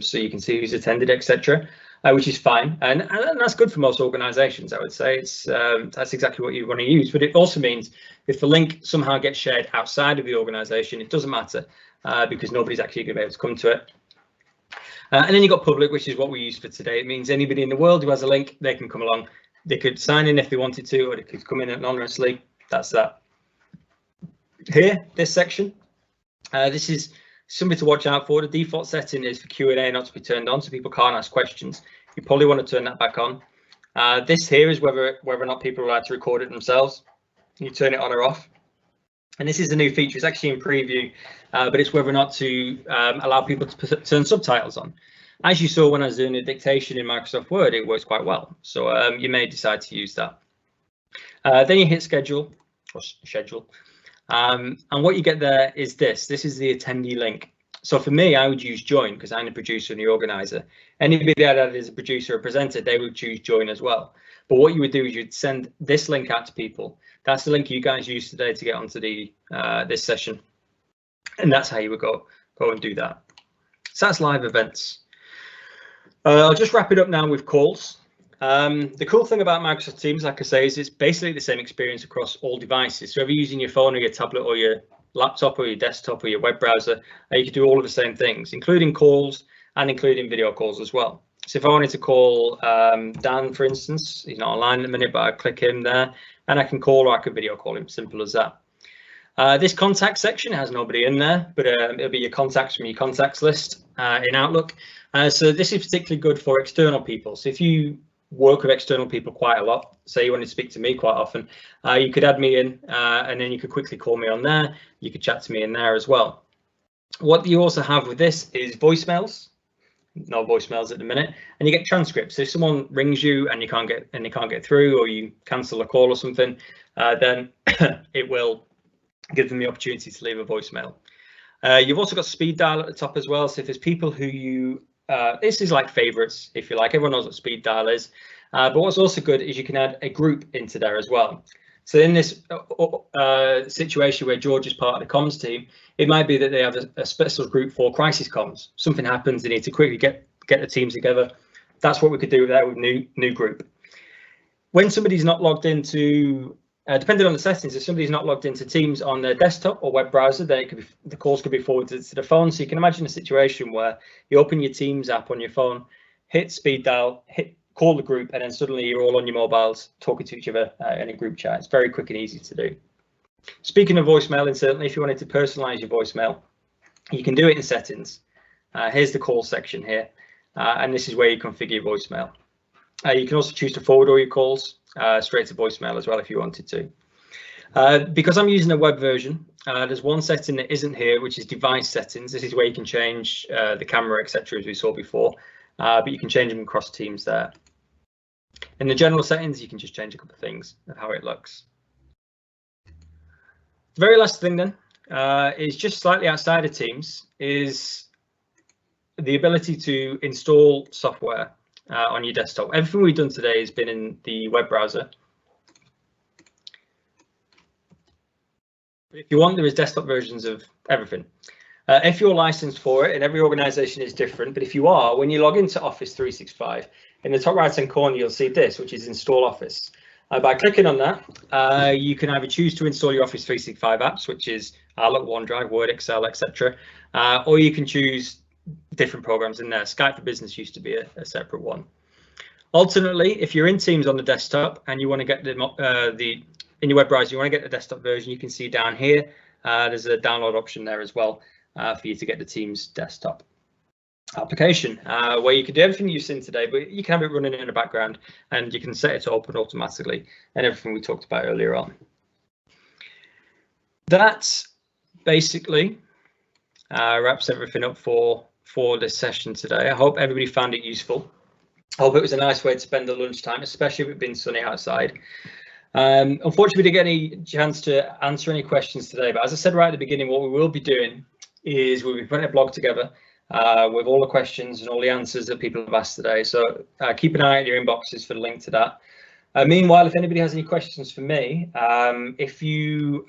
So you can see who's attended, etc. Which is fine, and that's good for most organizations. I would say that's exactly what you want to use. But it also means if the link somehow gets shared outside of the organization, it doesn't matter because nobody's actually going to be able to come to it. And then you've got public, which is what we use for today. It means anybody in the world who has a link, they can come along. They could sign in if they wanted to, or they could come in anonymously. That's that. Here, this section, this is something to watch out for. The default setting is for Q&A not to be turned on, so people can't ask questions. You probably want to turn that back on. This here is whether or not people are allowed to record it themselves. You turn it on or off. And this is a new feature. It's actually in preview, but it's whether or not to allow people to turn subtitles on. As you saw when I was doing a dictation in Microsoft Word, it works quite well. So you may decide to use that. Then you hit schedule or schedule. And what you get there is this. This is the attendee link. So for me, I would use join because I'm the producer and the organizer. Anybody that is a producer or presenter, they would choose join as well. But what you would do is you'd send this link out to people. That's the link you guys used today to get onto the this session. And that's how you would go and do that. So that's live events. I'll just wrap it up now with calls. The cool thing about Microsoft Teams, like I say, is it's basically the same experience across all devices. So if you're using your phone or your tablet or your laptop or your desktop or your web browser, you can do all of the same things, including calls and including video calls as well. So if I wanted to call Dan, for instance, he's not online at the minute, but I click him there and I can call or I can video call him, simple as that. This contact section has nobody in there, but it'll be your contacts from your contacts list. in Outlook. So this is particularly good for external people. So if you work with external people quite a lot, say you want to speak to me quite often, you could add me in and then you could quickly call me on there. You could chat to me in there as well. What you also have with this is voicemails. No voicemails at the minute, and you get transcripts. So if someone rings you and you can't get through, or you cancel a call or something, then it will give them the opportunity to leave a voicemail. You've also got speed dial at the top as well. So if there's people who you this is like favorites, if you like. Everyone knows what speed dial is, but what's also good is you can add a group into there as well. So in this situation where George is part of the comms team, it might be that they have a special group for crisis comms. Something happens, they need to quickly get the teams together. That's what we could do there with new group. When somebody's not logged into, depending on the settings, if somebody's not logged into Teams on their desktop or web browser, then it could be, the calls could be forwarded to the phone. So you can imagine a situation where you open your Teams app on your phone, hit speed dial, call the group, and then suddenly you're all on your mobiles talking to each other in a group chat. It's very quick and easy to do. Speaking of voicemail, and certainly if you wanted to personalize your voicemail, you can do it in settings. Here's the call section here, and this is where you configure your voicemail. You can also choose to forward all your calls straight to voicemail as well if you wanted to. Because I'm using a web version, there's one setting that isn't here, which is device settings. This is where you can change the camera, etc., as we saw before, but you can change them across Teams there. In the general settings, you can just change a couple of things of how it looks. The very last thing then is just slightly outside of Teams, is the ability to install software on your desktop. Everything we've done today has been in the web browser. But if you want, there is desktop versions of everything. If you're licensed for it, and every organization is different, but if you are, when you log into Office 365, in the top right hand corner, you'll see this, which is Install Office. By clicking on that, you can either choose to install your Office 365 apps, which is Outlook, OneDrive, Word, Excel, etc., or you can choose different programs in there. Skype for Business used to be a separate one. Alternately, if you're in Teams on the desktop and you want to get in your web browser, you want to get the desktop version, you can see down here, there's a download option there as well for you to get the Teams desktop application, where you can do everything you've seen today, but you can have it running in the background and you can set it to open automatically and everything we talked about earlier on. That basically wraps everything up for this session today. I hope everybody found it useful. I hope it was a nice way to spend the lunchtime, especially if it's been sunny outside. Unfortunately, we didn't get any chance to answer any questions today, but as I said right at the beginning, what we will be doing is we'll be putting a blog together with all the questions and all the answers that people have asked today. So keep an eye on your inboxes for the link to that. Meanwhile, if anybody has any questions for me, if you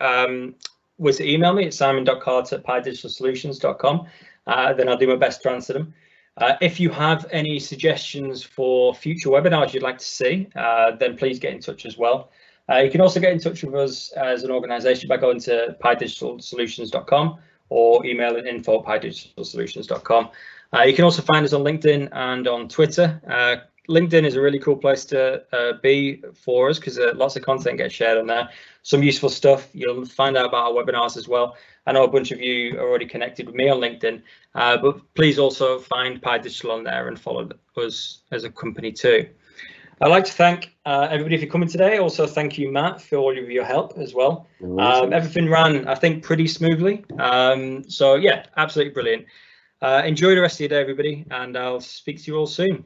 were to email me at simon.carter@pidigitalsolutions.com, then I'll do my best to answer them. If you have any suggestions for future webinars you'd like to see, then please get in touch as well. You can also get in touch with us as an organisation by going to pidigitalsolutions.com or emailing info@pidigitalsolutions.com. You can also find us on LinkedIn and on Twitter. LinkedIn is a really cool place to be for us because lots of content gets shared on there. Some useful stuff. You'll find out about our webinars as well. I know a bunch of you are already connected with me on LinkedIn, but please also find Pi Digital on there and follow us as a company too. I'd like to thank everybody for coming today. Also, thank you, Matt, for all of your help as well. Everything ran, I think, pretty smoothly. So yeah, absolutely brilliant. Enjoy the rest of your day, everybody, and I'll speak to you all soon.